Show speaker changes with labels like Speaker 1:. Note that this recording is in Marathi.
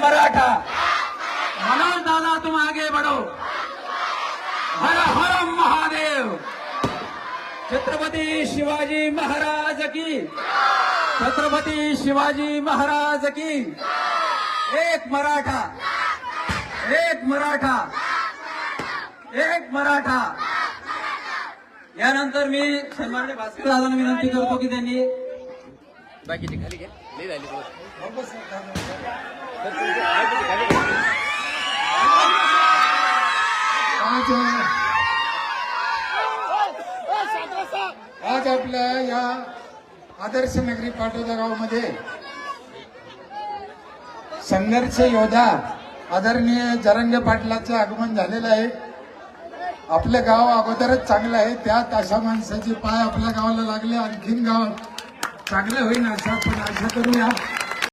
Speaker 1: मराठा।
Speaker 2: मनोज दादा तुम आगे बढ़ो। हर हर महादेव। छत्रपती शिवाजी महाराज की। छत्रपती शिवाजी महाराज की। एक मराठा, एक मराठा, एक मराठा। यानंतर मी सन्माननीय भास्कर दादांना विनंती करतो की त्यांनी
Speaker 3: बाकीची खाली घे लई झाली
Speaker 4: आज आपल्या या आदर्श नगरी पाटोदा गावामध्ये संघर्ष योद्धा आदरणीय जरांगे पाटलांचं आगमन झालेलं आहे। आपलं गाव अगोदरच चांगलं आहे, त्यात अशा माणसाचे पाय आपल्या गावाला लागले, आणखीन गाव चांगलं होईल असं आपण आशा करूया।